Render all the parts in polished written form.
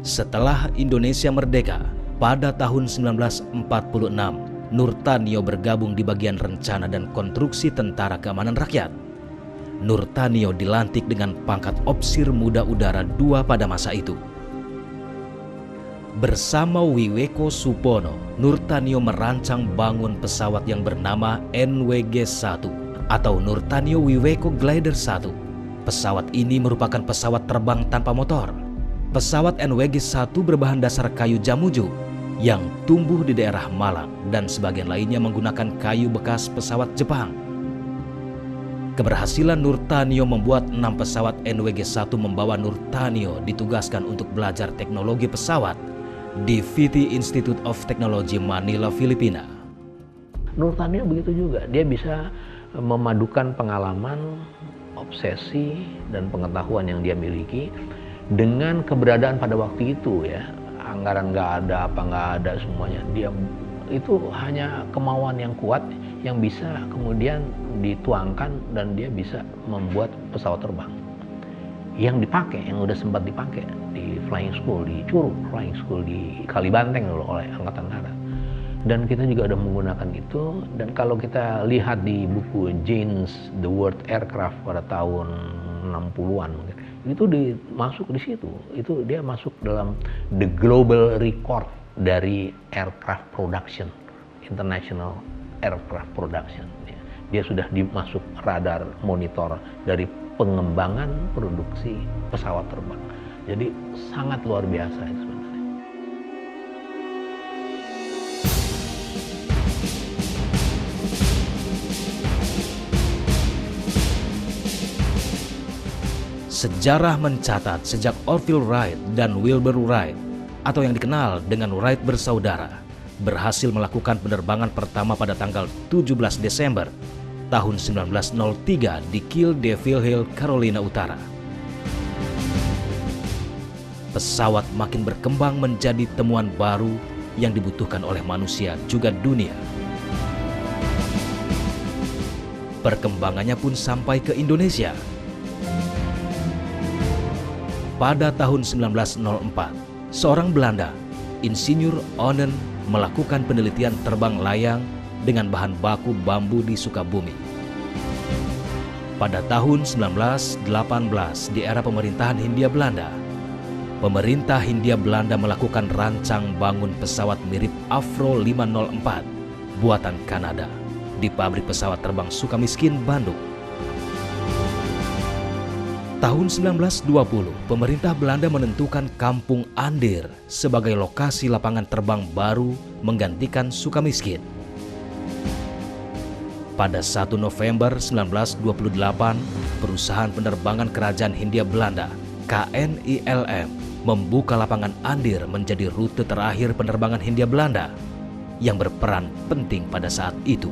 Setelah Indonesia merdeka pada tahun 1946, Nurtanio bergabung di bagian rencana dan konstruksi Tentara Keamanan Rakyat. Nurtanio dilantik dengan pangkat Opsir Muda Udara 2 pada masa itu. Bersama Wiweko Supono, Nurtanio merancang bangun pesawat yang bernama NWG-1 atau Nurtanio Wiweko Glider 1. Pesawat ini merupakan pesawat terbang tanpa motor. Pesawat NWG-1 berbahan dasar kayu jamuju yang tumbuh di daerah Malang dan sebagian lainnya menggunakan kayu bekas pesawat Jepang. Keberhasilan Nurtanio membuat 6 pesawat NWG-1 membawa Nurtanio ditugaskan untuk belajar teknologi pesawat di VT Institute of Technology Manila, Filipina. Nurtanio begitu juga, dia bisa memadukan pengalaman, obsesi, dan pengetahuan yang dia miliki dengan keberadaan pada waktu itu ya. Anggaran nggak ada, apa nggak ada semuanya. Dia itu hanya kemauan yang kuat yang bisa kemudian dituangkan dan dia bisa membuat pesawat terbang yang dipakai, yang udah sempat dipakai di flying school di Curug, flying school di Kalibanteng dulu oleh Angkatan Darat. Dan kita juga udah menggunakan itu. Dan kalau kita lihat di buku Jane's The World Aircraft pada tahun 60-an mungkin, itu masuk di situ. Itu dia masuk dalam the global record dari aircraft production, international aircraft production. Dia sudah dimasuk radar monitor dari pengembangan produksi pesawat terbang. Jadi sangat luar biasa itu sebenarnya. Sejarah mencatat sejak Orville Wright dan Wilbur Wright atau yang dikenal dengan Wright bersaudara berhasil melakukan penerbangan pertama pada tanggal 17 Desember tahun 1903 di Kill Devil Hill, Carolina Utara. Pesawat makin berkembang menjadi temuan baru yang dibutuhkan oleh manusia juga dunia. Perkembangannya pun sampai ke Indonesia. Pada tahun 1904, seorang Belanda, Insinyur Onen, melakukan penelitian terbang layang dengan bahan baku bambu di Sukabumi. Pada tahun 1918, di era pemerintahan Hindia Belanda, pemerintah Hindia Belanda melakukan rancang bangun pesawat mirip Avro 504 buatan Kanada di pabrik pesawat terbang Sukamiskin, Bandung. Tahun 1920, pemerintah Belanda menentukan Kampung Andir sebagai lokasi lapangan terbang baru menggantikan Sukamiskin. Pada 1 November 1928, perusahaan penerbangan Kerajaan Hindia Belanda, KNILM, membuka lapangan Andir menjadi rute terakhir penerbangan Hindia Belanda yang berperan penting pada saat itu.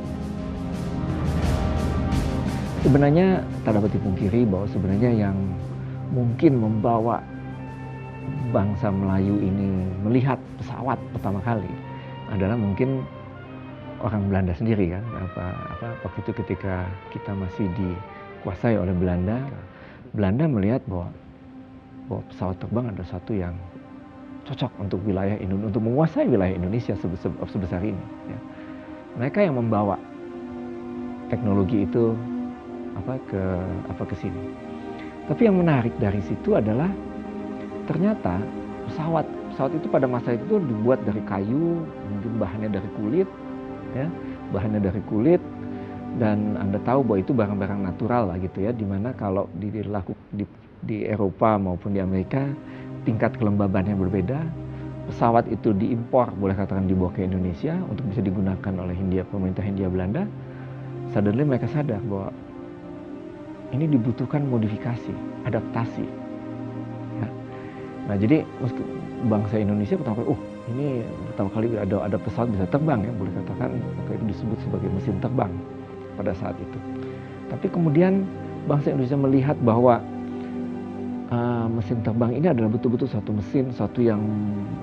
Sebenarnya tak dapat dipungkiri bahwa sebenarnya yang mungkin membawa bangsa Melayu ini melihat pesawat pertama kali adalah mungkin orang Belanda sendiri kan. Waktu itu ketika kita masih dikuasai oleh Belanda, Belanda melihat bahwa pesawat terbang adalah satu yang cocok untuk wilayah Indonesia, untuk menguasai wilayah Indonesia sebesar ini. Ya. Mereka yang membawa teknologi itu ke sini. Tapi yang menarik dari situ adalah ternyata pesawat itu pada masa itu dibuat dari kayu, mungkin bahannya dari kulit, ya, dan Anda tahu bahwa itu barang-barang natural lah gitu ya, dimana kalau di Eropa maupun di Amerika tingkat kelembabannya berbeda. Pesawat itu diimpor, boleh katakan dibawa ke Indonesia untuk bisa digunakan oleh pemerintah Hindia Belanda. Suddenly mereka sadar bahwa ini dibutuhkan modifikasi, adaptasi. Ya. Nah jadi bangsa Indonesia pertama kali ada pesawat bisa terbang ya, boleh katakan maka itu disebut sebagai mesin terbang pada saat itu. Tapi kemudian bangsa Indonesia melihat bahwa mesin terbang ini adalah betul-betul satu mesin, satu yang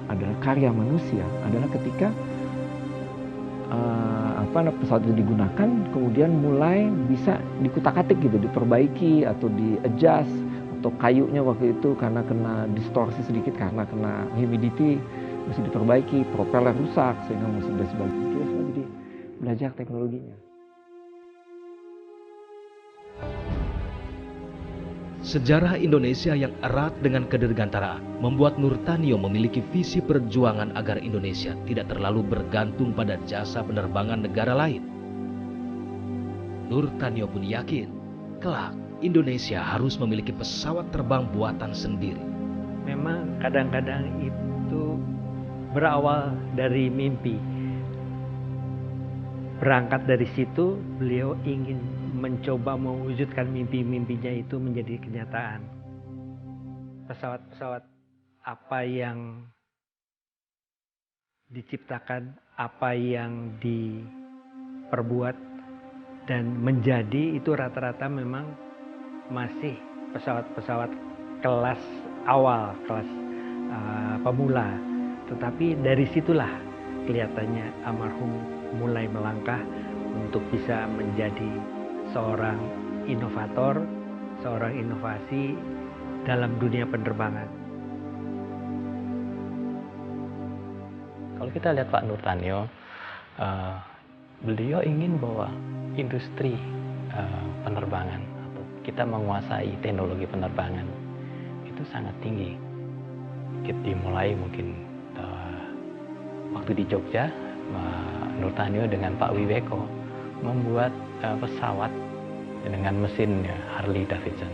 adalah karya manusia, adalah ketika pesawat itu digunakan, kemudian mulai bisa dikutak-atik gitu, diperbaiki atau di-adjust. atau kayunya waktu itu karena kena distorsi sedikit karena kena humidity mesti diperbaiki, propeller rusak sehingga mesti sebagainya. Kita semua jadi belajar teknologinya. Sejarah Indonesia yang erat dengan kedirgantaraan membuat Nurtanio memiliki visi perjuangan agar Indonesia tidak terlalu bergantung pada jasa penerbangan negara lain. Nurtanio pun yakin, kelak Indonesia harus memiliki pesawat terbang buatan sendiri. Memang kadang-kadang itu berawal dari mimpi. Berangkat dari situ, beliau ingin mencoba mewujudkan mimpi-mimpinya itu menjadi kenyataan. Pesawat-pesawat apa yang diciptakan, apa yang diperbuat dan menjadi itu rata-rata memang masih pesawat-pesawat kelas awal, kelas pemula. Tetapi dari situlah kelihatannya almarhum mulai melangkah untuk bisa menjadi seorang inovator, seorang inovasi dalam dunia penerbangan. Kalau kita lihat Pak Nurtanio, beliau ingin bahwa industri penerbangan atau kita menguasai teknologi penerbangan itu sangat tinggi. Kita dimulai mungkin waktu di Jogja, Nurtanio dengan Pak Wiweko membuat pesawat dengan mesin Harley Davidson,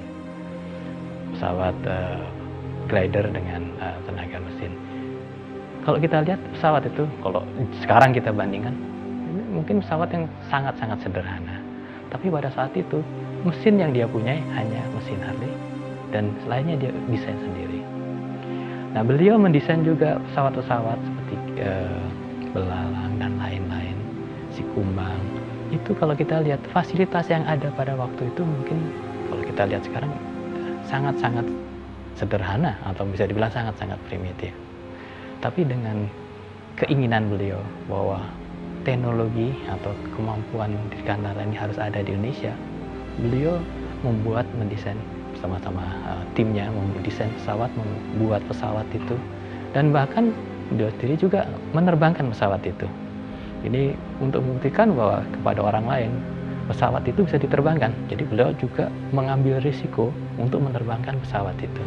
pesawat glider dengan tenaga mesin. Kalau kita lihat pesawat itu, kalau sekarang kita bandingkan, ini mungkin pesawat yang sangat-sangat sederhana. Tapi pada saat itu, mesin yang dia punyai hanya mesin Harley, dan selainnya dia desain sendiri. Nah, beliau mendesain juga pesawat-pesawat seperti belalang dan lain-lain, si kumbang. Itu kalau kita lihat fasilitas yang ada pada waktu itu mungkin kalau kita lihat sekarang sangat-sangat sederhana atau bisa dibilang sangat-sangat primitif. Tapi dengan keinginan beliau bahwa teknologi atau kemampuan dirgantara ini harus ada di Indonesia, beliau mendesain bersama-sama timnya, mendesain pesawat, membuat pesawat itu, dan bahkan beliau sendiri juga menerbangkan pesawat itu. Ini untuk membuktikan bahwa kepada orang lain pesawat itu bisa diterbangkan. Jadi beliau juga mengambil risiko untuk menerbangkan pesawat itu.